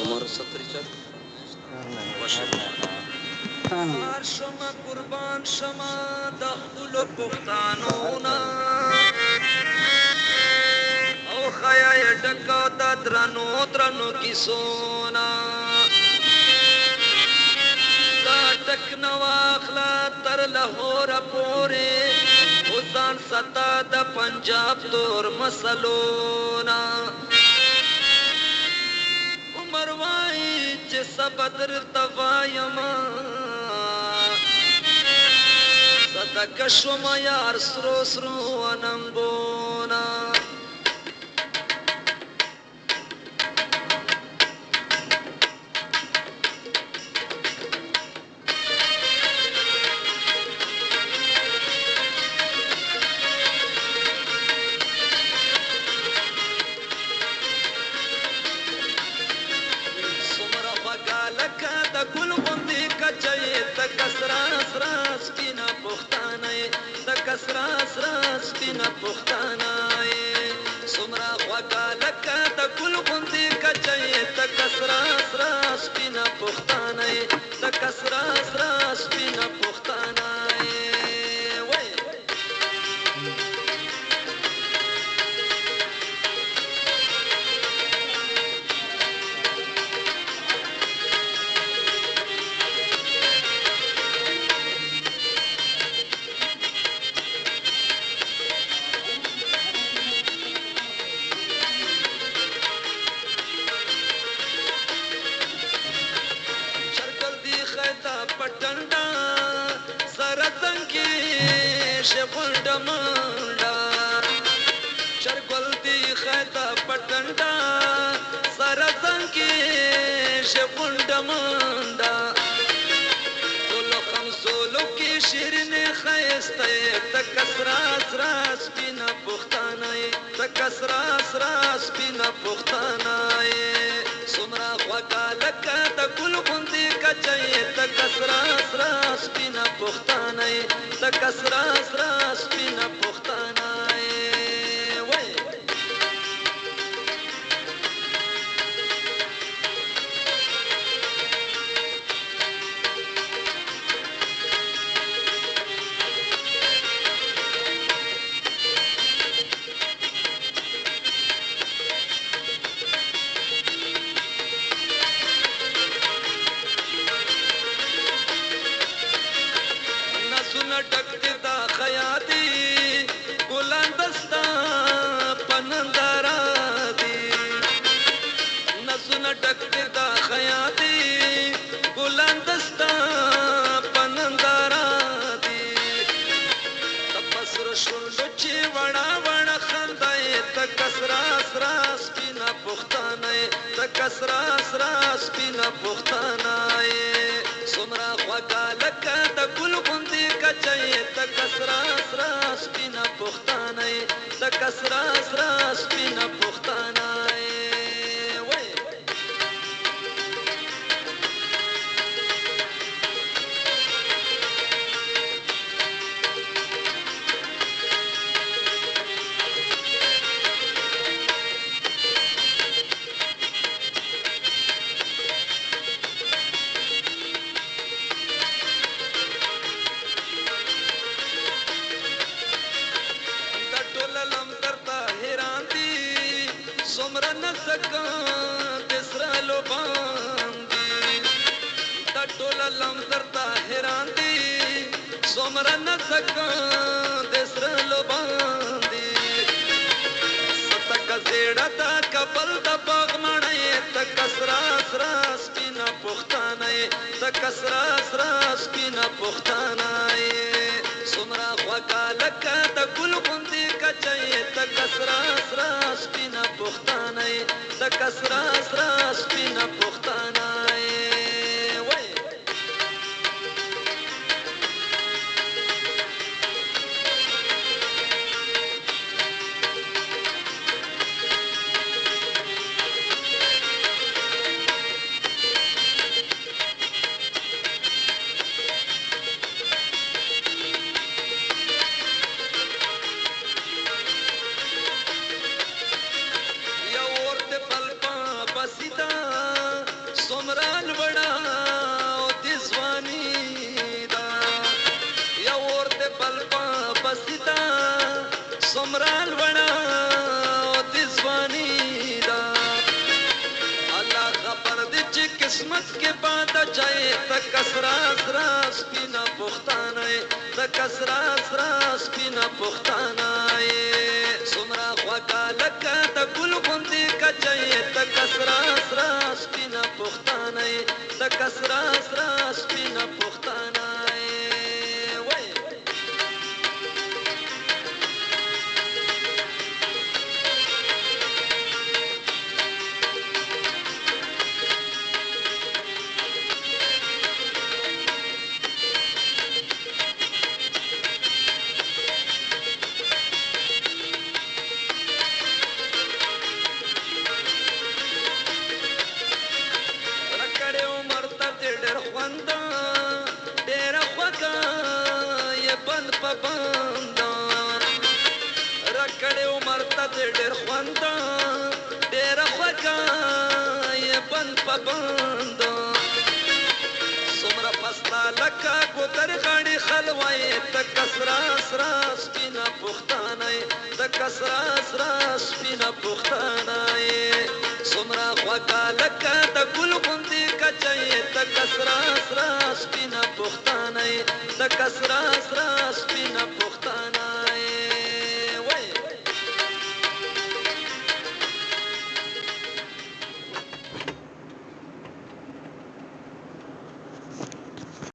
عمر 70 شما قربان شما د خپل پښتانو نا او خیا ډکا د درنو کیسونا دا ټک نو اخلا تر لاهور پورې وزان ستا د پنجاب تور مسلونا عمر وای چې صبر توایم صدق شوم یار سرو اننګونا کسرا سپینا پختانه سمرا خوکا لکا د ګل غوندې کچې د کسرا سپینا پختانه د کسرا سپینا پختانه منډا چرګل دی خیتا پټنډا سره څنګه شپوند منډا ټول خمسولو کې شیرینه خيسته د کسرا سپینا پختانه د کسرا سپینا پختانه سمرا خوکا لکه د ګل غوندې کچې د کسرا سپینا پختانه د کسرا سپینا پختانه کسرا سپینا پختانه سمرا خوکا لکه د ګل غوندې کچې د کسرا سپینا پختانه د کسرا سپینا پختانه سمرا نسکا دسر لو باندی ستک زیڑا تا کبل دا باغ مانای تا کسرا سپینا پختانای تا کسرا سپینا پختانای سمرا خوکا لکا دا گل غوندې کچې تا کسرا سپینا پختانای تا کسرا سپینا پختانای Sita کچای ته کسرا سرا سپینا پښتانه ته کسرا سرا سپینا پښتانه سمرا خواکا لکه د ګل غوندې کچای ته کسرا سرا سپینا پښتانه ته کسرا سرا سپینا پښتانه رکړې عمر ته ډېر خوند ډېر خوږه یې بند په بند څومره پسته لکه ګودر غاړې خلوی ته کسرا سرا سپینه پښتانه ته کسرا سرا سپینه پښتانه څومره خوږه لکه د ګل غوندې کچۍ ته کسرا سرا سپینه پښتانه ته کسرا سرا سپینه پښتانه